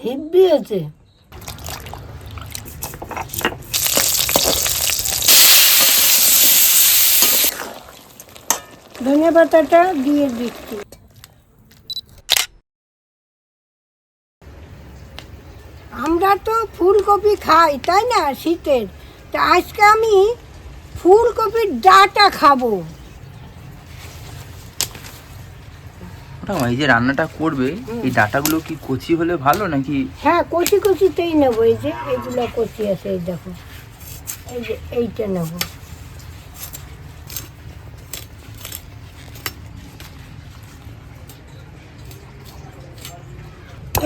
হেব্বি আছে। ধনে পাতাটা দিয়ে দিচ্ছি। আমরা তো ফুলকপি খাই, তাই না, শীতের। তা আজকে আমি ফুলকপির ডাঁটা খাবো। এই যে রান্নাটা করবে, এই ডাঁটাগুলো কি কচি হলে ভালো নাকি? হ্যাঁ, কচি কচিতেই নেবো। এই যে এগুলো কচি আছে, এই দেখো, এই যে এইটা নেবো।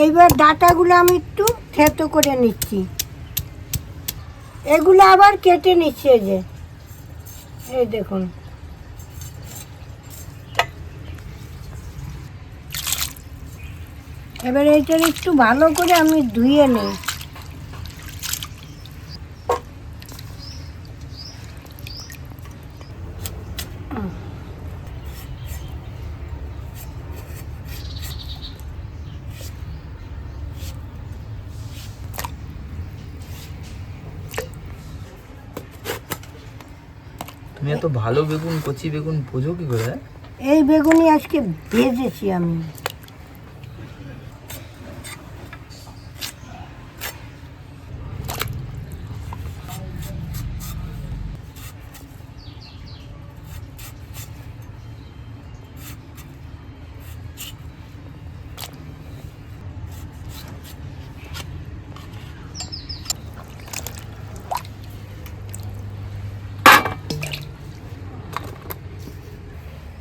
এইবার ডাঁটাগুলো আমি একটু থেতো করে নিচ্ছি। এগুলো আবার কেটে নিচ্ছি। এই যে এই দেখুন, এবার এইটার একটু ভালো করে আমি ধুয়ে নিই। তুমি এত ভালো বেগুন, কচি বেগুন বোঝো কি করে? এই বেগুনি আজকে ভেজেছি আমি।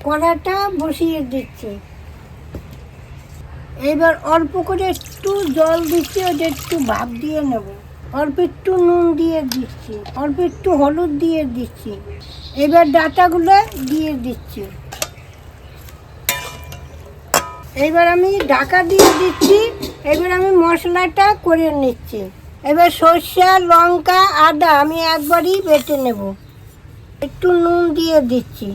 কড়াটা বসিয়ে দিচ্ছি। এবার অল্প করে একটু জল দিচ্ছি, ওটা একটু ভাপ দিয়ে নেব। অল্প একটু নুন দিয়ে দিচ্ছি, অল্প একটু হলুদ দিয়ে দিচ্ছি। এবার ডাঁটাগুলো দিয়ে দিচ্ছি। এবার আমি ঢাকা দিয়ে দিচ্ছি। এবার আমি মশলাটা করে নিচ্ছি। এবার সর্ষে, লঙ্কা, আদা আমি একবারই বেটে নেব। একটু নুন দিয়ে দিচ্ছি।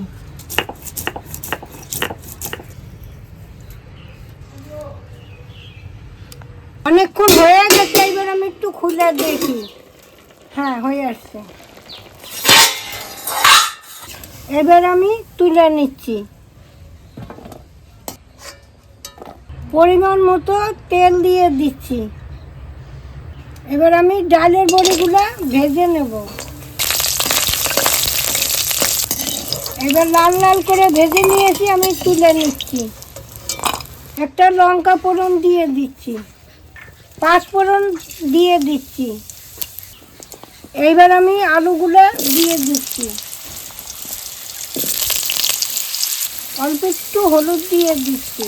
অনেকক্ষণ হয়ে গেছে, এবার আমি একটু খুলে দেখি। হ্যাঁ, হয়ে আসছে। এবার আমি তুলে নিচ্ছি। পরিমাণ মতো তেল দিয়ে দিচ্ছি। এবার আমি ডালের বড়িগুলো ভেজে নেব। এবার লাল লাল করে ভেজে নিয়েছি, আমি তুলে নিচ্ছি। একটা লঙ্কা ফোড়ন দিয়ে দিচ্ছি, 5 ফোড়ন দিয়ে দিচ্ছি। এইবার আমি আলুগুলো দিয়ে দিচ্ছি। অল্প একটু হলুদ দিয়ে দিচ্ছি,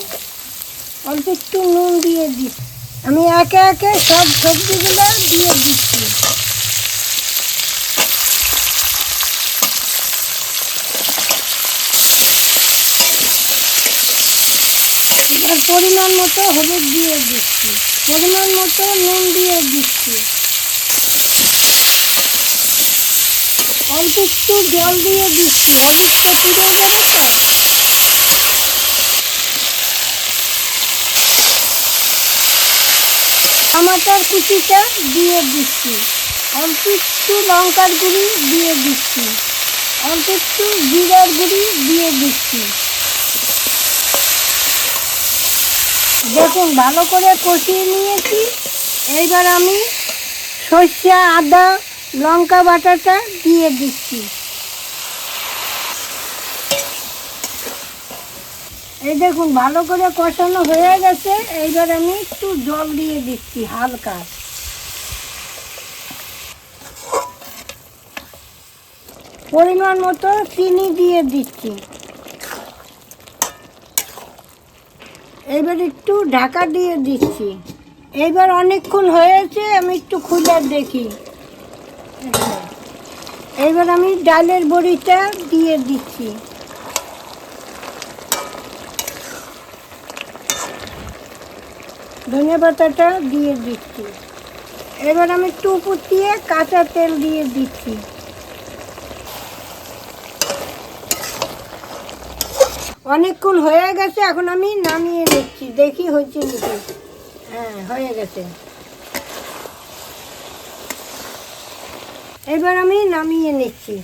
অল্প একটু নুন দিয়ে দিচ্ছি। আমি একে একে সব সবজিগুলো দিয়ে দিচ্ছি। এবার পরিমাণ মতো হলুদ দিয়ে দিচ্ছি, পরিমাণ মতো নুন দিয়ে দিচ্ছি। অল্প একটু জল দিয়ে দিচ্ছি, হলুদটা পুড়ে যাবে তো। টমাটার কুচিটা দিয়ে দিচ্ছি, অল্প একটু লঙ্কার গুঁড়ি দিয়ে দিচ্ছি, অল্প একটু জিরার গুঁড়ি দিয়ে দিচ্ছি। দেখুন, ভালো করে কষিয়ে নিয়েছি। এইবার আমি সর্ষে, আদা, লঙ্কা বাটাটা দিয়ে দিচ্ছি। এই দেখুন, ভালো করে কষানো হয়ে গেছে। এইবার আমি একটু জল দিয়ে দিচ্ছি হালকা। পরিমাণ মতো চিনি দিয়ে দিচ্ছি। এইবার একটু ঢাকা দিয়ে দিচ্ছি। এইবার অনেকক্ষণ হয়েছে, আমি একটু খুলে দেখি। এইবার আমি ডালের বড়িটা দিয়ে দিচ্ছি। ধনে পাতাটা দিয়ে দিচ্ছি। এবার আমি একটু উপর দিয়ে কাঁচা তেল দিয়ে দিচ্ছি। অনেকক্ষণ হয়ে গেছে, এখন আমি নামিয়ে নিচ্ছি। দেখি হয়েছে নাকি। হ্যাঁ, হয়ে গেছে। এবার আমি নামিয়ে নিচ্ছি।